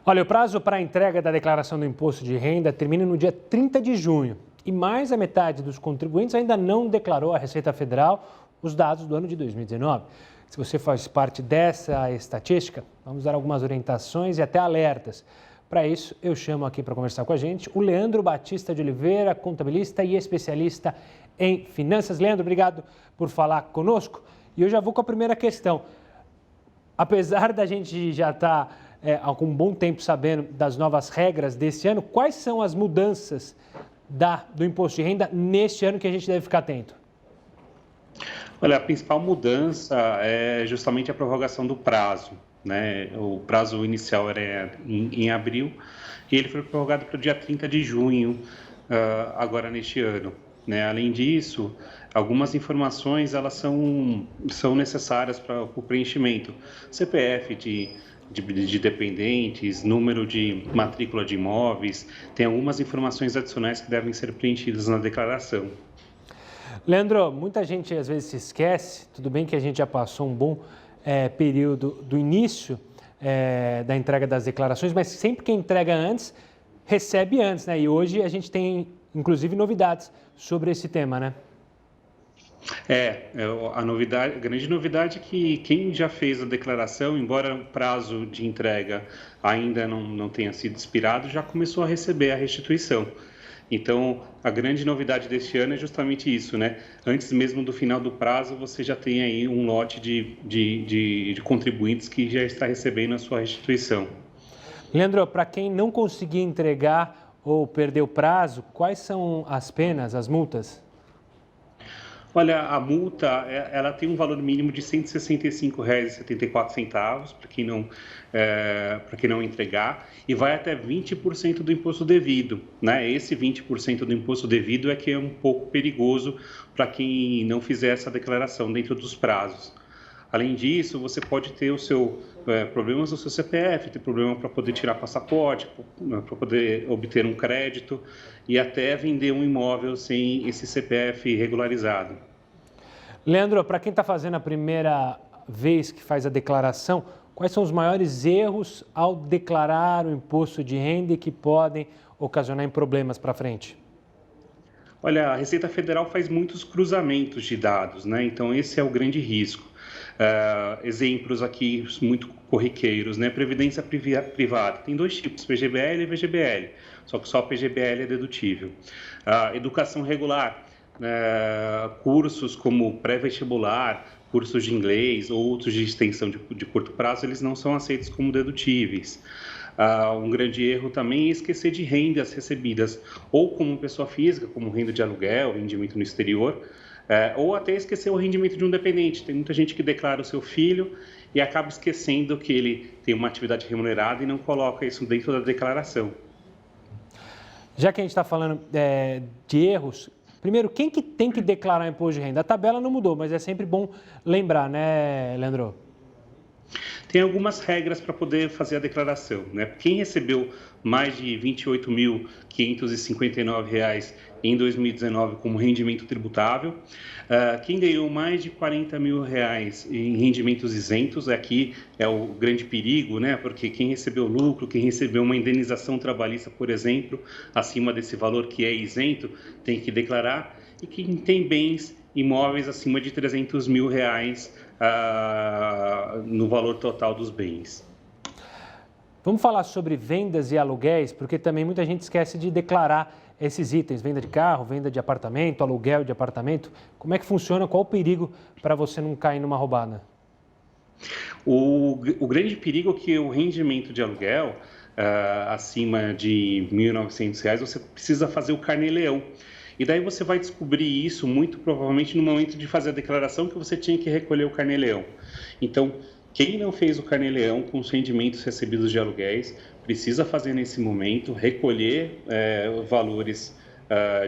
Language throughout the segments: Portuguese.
Olha, o prazo para a entrega da declaração do imposto de renda termina no dia 30 de junho e mais da metade dos contribuintes ainda não declarou à Receita Federal os dados do ano de 2019. Se você faz parte dessa estatística, vamos dar algumas orientações e até alertas. Para isso, eu chamo aqui para conversar com a gente o Leandro Batista de Oliveira, contabilista e especialista em finanças. Leandro, obrigado por falar conosco. E eu já vou com a primeira questão. Apesar da gente já estar há algum bom tempo sabendo das novas regras desse ano, quais são as mudanças do imposto de renda neste ano que a gente deve ficar atento? Olha, a principal mudança é justamente a prorrogação do prazo, né? O prazo inicial era em abril e ele foi prorrogado para o dia 30 de junho, agora neste ano, né? Além disso, algumas informações elas são necessárias para o preenchimento. CPF de dependentes, número de matrícula de imóveis, tem algumas informações adicionais que devem ser preenchidas na declaração. Leandro, muita gente às vezes se esquece, tudo bem que a gente já passou um bom período do início da entrega das declarações, mas sempre que entrega antes, recebe antes, né? E hoje a gente tem, inclusive, novidades sobre esse tema, né? A grande novidade é que quem já fez a declaração, embora o prazo de entrega ainda não tenha sido expirado, já começou a receber a restituição. Então, a grande novidade deste ano é justamente isso, né? Antes mesmo do final do prazo, você já tem aí um lote de contribuintes que já está recebendo a sua restituição. Leandro, para quem não conseguir entregar ou perder o prazo, quais são as penas, as multas? Olha, a multa, ela tem um valor mínimo de R$ 165,74 para quem não entregar e vai até 20% do imposto devido, né? Esse 20% do imposto devido é que é um pouco perigoso para quem não fizer essa declaração dentro dos prazos. Além disso, você pode ter problemas no seu CPF, ter problema para poder tirar passaporte, para poder obter um crédito e até vender um imóvel sem esse CPF regularizado. Leandro, para quem está fazendo a primeira vez que faz a declaração, quais são os maiores erros ao declarar o imposto de renda e que podem ocasionar problemas para frente? Olha, a Receita Federal faz muitos cruzamentos de dados, né? Então, esse é o grande risco. Exemplos aqui muito corriqueiros, né? Previdência privada. Tem dois tipos, PGBL e VGBL, só que só a PGBL é dedutível. Educação regular, cursos como pré-vestibular, cursos de inglês ou outros de extensão de curto prazo, eles não são aceitos como dedutíveis. Um grande erro também é esquecer de rendas recebidas, ou como pessoa física, como renda de aluguel, rendimento no exterior, ou até esquecer o rendimento de um dependente. Tem muita gente que declara o seu filho e acaba esquecendo que ele tem uma atividade remunerada e não coloca isso dentro da declaração. Já que a gente está falando de erros, primeiro, quem que tem que declarar imposto de renda? A tabela não mudou, mas é sempre bom lembrar, né, Leandro? Tem algumas regras para poder fazer a declaração, né? Quem recebeu mais de R$ 28.559 em 2019 como rendimento tributável, quem ganhou mais de R$ 40 mil em rendimentos isentos, aqui é o grande perigo, né? Porque quem recebeu lucro, quem recebeu uma indenização trabalhista, por exemplo, acima desse valor que é isento, tem que declarar, e quem tem bens imóveis acima de R$ 300 mil no valor total dos bens. Vamos falar sobre vendas e aluguéis, porque também muita gente esquece de declarar esses itens, venda de carro, venda de apartamento, aluguel de apartamento. Como é que funciona? Qual o perigo para você não cair numa roubada? O grande perigo é que o rendimento de aluguel, acima de R$ 1.900, você precisa fazer o carnê-leão. E daí você vai descobrir isso muito provavelmente no momento de fazer a declaração que você tinha que recolher o carnê-leão. Então, quem não fez o carnê-leão com os rendimentos recebidos de aluguéis, precisa fazer nesse momento, recolher valores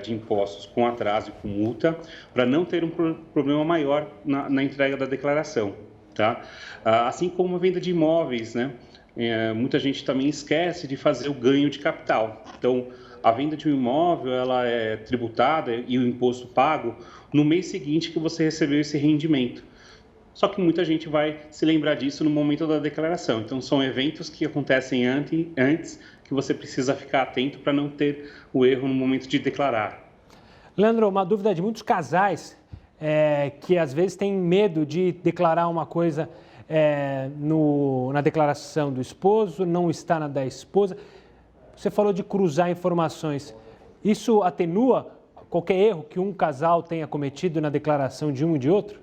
de impostos com atraso e com multa, para não ter um problema maior na entrega da declaração. Tá? Assim como a venda de imóveis, né? Muita gente também esquece de fazer o ganho de capital. Então, a venda de um imóvel ela é tributada e o imposto pago no mês seguinte que você recebeu esse rendimento. só que muita gente vai se lembrar disso no momento da declaração. Então, são eventos que acontecem antes que você precisa ficar atento para não ter o erro no momento de declarar. Leandro, uma dúvida de muitos casais que às vezes têm medo de declarar uma coisa na declaração do esposo, não está na da esposa. Você falou de cruzar informações. Isso atenua qualquer erro que um casal tenha cometido na declaração de um e de outro?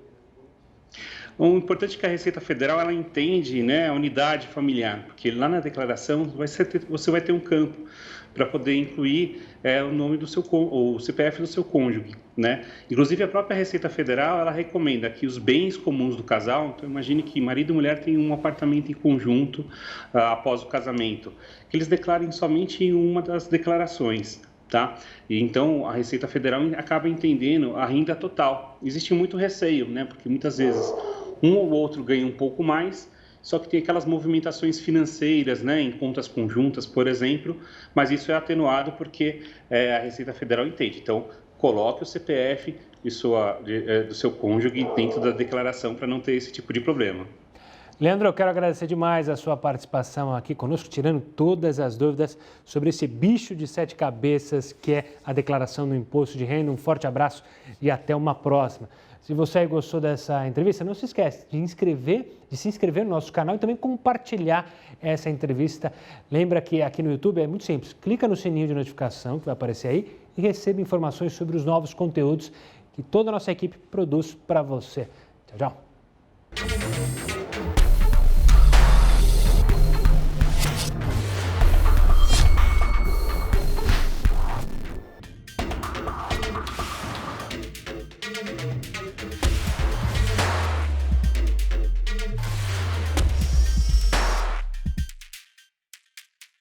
O importante é que a Receita Federal ela entende, né, a unidade familiar, porque lá na declaração você vai ter um campo para poder incluir o nome do o CPF do seu cônjuge, né? Inclusive a própria Receita Federal ela recomenda que os bens comuns do casal, então imagine que marido e mulher têm um apartamento em conjunto após o casamento, que eles declarem somente em uma das declarações. Tá? E então a Receita Federal acaba entendendo a renda total. Existe muito receio, né? Porque muitas vezes um ou outro ganha um pouco mais, só que tem aquelas movimentações financeiras, né? Em contas conjuntas, por exemplo, mas isso é atenuado porque a Receita Federal entende. Então, coloque o CPF do seu cônjuge dentro da declaração para não ter esse tipo de problema. Leandro, eu quero agradecer demais a sua participação aqui conosco, tirando todas as dúvidas sobre esse bicho de 7 cabeças que é a declaração do imposto de renda. Um forte abraço e até uma próxima. Se você gostou dessa entrevista, não se esquece de se inscrever no nosso canal e também compartilhar essa entrevista. Lembra que aqui no YouTube é muito simples, clica no sininho de notificação que vai aparecer aí e receba informações sobre os novos conteúdos que toda a nossa equipe produz para você. Tchau, tchau.